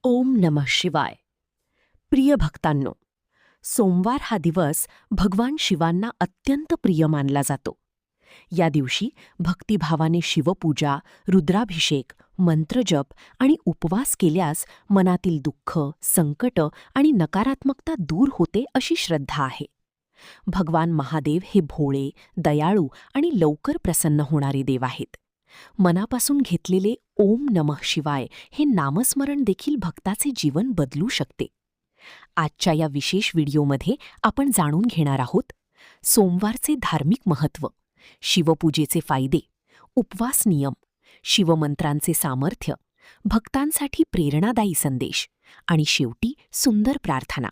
ओम नमः शिवाय. प्रिय भक्तांनो, सोमवार हा दिवस भगवान शिवांना अत्यंत प्रिय मानला जातो. या दिवशी भक्तिभावाने शिवपूजा, रुद्राभिषेक, मंत्रजप आणि उपवास केल्यास मनातील दुःख, संकट आणि नकारात्मकता दूर होते अशी श्रद्धा आहे. भगवान महादेव हे भोळे, दयाळू आणि लवकर प्रसन्न होणारे देव आहेत. मनापासून घेतलेले ओम नमः शिवाय हे नामस्मरण देखील भक्ताचे जीवन बदलू शकते. आजच्या या विशेष व्हिडिओमध्ये आपण जाणून घेणार आहोत सोमवारचे धार्मिक महत्त्व, शिवपूजेचे फायदे, उपवास नियम, शिवमंत्रांचे सामर्थ्य, भक्तांसाठी प्रेरणादायी संदेश आणि शेवटी सुंदर प्रार्थना.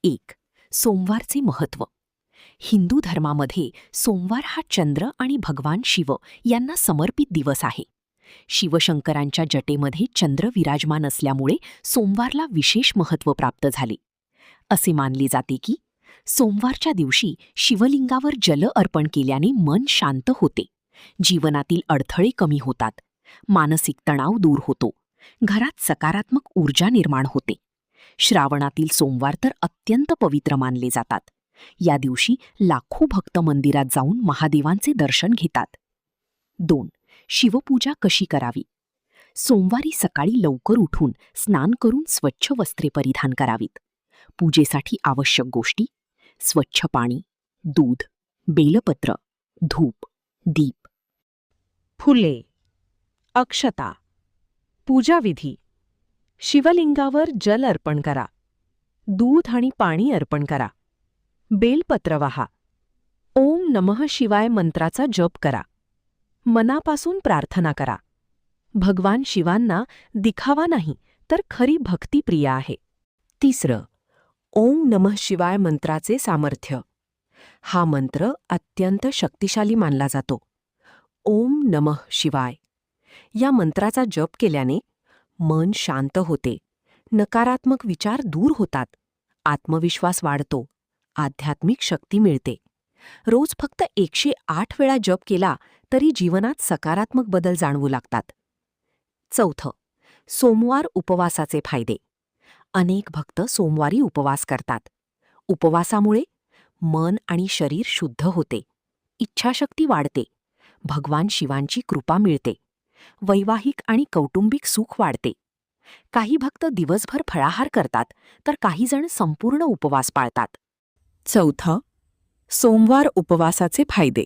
1. सोमवारचे महत्त्व. हिंदू धर्मामध्ये सोमवार हा चंद्र आणि भगवान शिव यांना समर्पित दिवस आहे. शिवशंकरांच्या जटेमध्ये चंद्र विराजमान असल्यामुळे सोमवारला विशेष महत्त्व प्राप्त झाले. असे मानले जाते की सोमवारच्या दिवशी शिवलिंगावर जल अर्पण केल्याने मन शांत होते, जीवनातील अडथळे कमी होतात, मानसिक तणाव दूर होतो, घरात सकारात्मक ऊर्जा निर्माण होते. श्रावणातील सोमवार तर अत्यंत पवित्र मानले जातात. या दिवशी लाखो भक्त मंदिरात जाऊन महादेवांचे दर्शन घेतात. 2. शिवपूजा कशी करावी. सोमवारी सकाळी लवकर उठून स्नान करून स्वच्छ वस्त्रे परिधान करावीत. पूजेसाठी आवश्यक गोष्टी: स्वच्छ पाणी, दूध, बेलपत्र, धूप, दीप, फुले, अक्षता. पूजाविधी: शिवलिंगावर जल अर्पण करा, दूध आणि पाणी अर्पण करा, बेलपत्र वाहा, ओम नमः शिवाय मंत्राचा जप करा, मनापासून प्रार्थना करा. भगवान शिवांना दिखावा नाही तर खरी भक्ती प्रिय आहे. 3. ओम नमः शिवाय मंत्राचे सामर्थ्य. हा मंत्र अत्यंत शक्तिशाली मानला जातो. ओम नमः शिवाय या मंत्राचा जप केल्याने मन शांत होते, नकारात्मक विचार दूर होतात, आत्मविश्वास वाढतो, आध्यात्मिक शक्ती मिळते. रोज फक्त 108 वेळा जप केला तरी जीवनात सकारात्मक बदल जाणवू लागतात. 4. सोमवार उपवासाचे फायदे. अनेक भक्त सोमवारी उपवास करतात. उपवासामुळे मन आणि शरीर शुद्ध होते, इच्छाशक्ती वाढते, भगवान शिवांची कृपा मिळते, वैवाहिक आणि कौटुंबिक सुख वाढते. काही भक्त दिवसभर फळाहार करतात तर काही जण संपूर्ण उपवास पाळतात. 4. सोमवार उपवासाचे फायदे.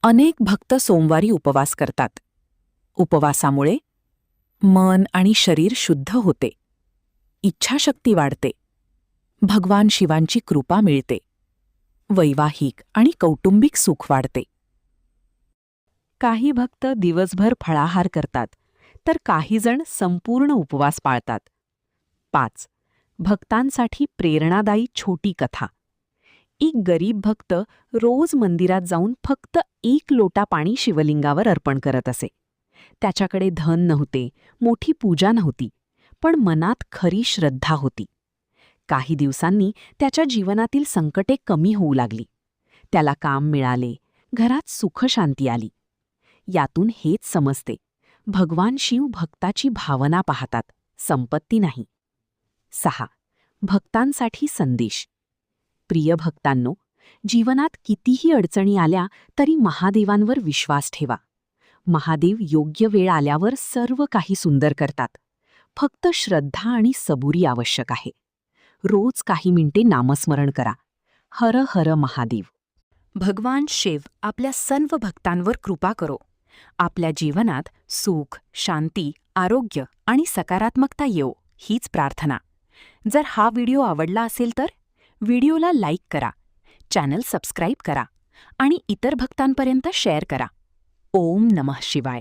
अनेक भक्त सोमवारी उपवास करतात. उपवासामुळे मन आणि शरीर शुद्ध होते, इच्छाशक्ती वाढते, भगवान शिवांची कृपा मिळते, वैवाहिक आणि कौटुंबिक सुख वाढते. काही भक्त दिवसभर फळाहार करतात तर काही जण संपूर्ण उपवास पाळतात. 5. भक्तांसाठी प्रेरणादायी छोटी कथा. एक गरीब भक्त रोज मंदिरात जाऊन फक्त 1 लोटा पाणी शिवलिंगावर अर्पण करत असे. त्याच्याकडे धन नव्हते, मोठी पूजा नव्हती, पण मनात खरी श्रद्धा होती. काही दिवसांनी त्याच्या जीवनातील संकटे कमी होऊ लागली. त्याला काम मिळाले, घरात सुखशांती आली. यातून हेच समजते, भगवान शिव भक्ताची भावना पाहतात, संपत्ती नाही. 6. भक्तांसाठी संदेश. प्रिय भक्तांनो, जीवनात कितीही अडचणी आल्या तरी महादेवांवर विश्वास ठेवा. महादेव योग्य वेळ आल्यावर सर्व काही सुंदर करतात. फक्त श्रद्धा आणि सबुरी आवश्यक आहे. रोज काही मिनिटे नामस्मरण करा. हर हर महादेव. भगवान शिव आपल्या सर्व भक्तांवर कृपा करो. आपल्या जीवनात सुख, शांती, आरोग्य आणि सकारात्मकता येवो हीच प्रार्थना. जर हा व्हिडिओ आवडला असेल तर व्हिडिओला लाईक करा, चॅनल सबस्क्राईब करा आणि इतर भक्तांपर्यंत शेअर करा. ओम नमः शिवाय.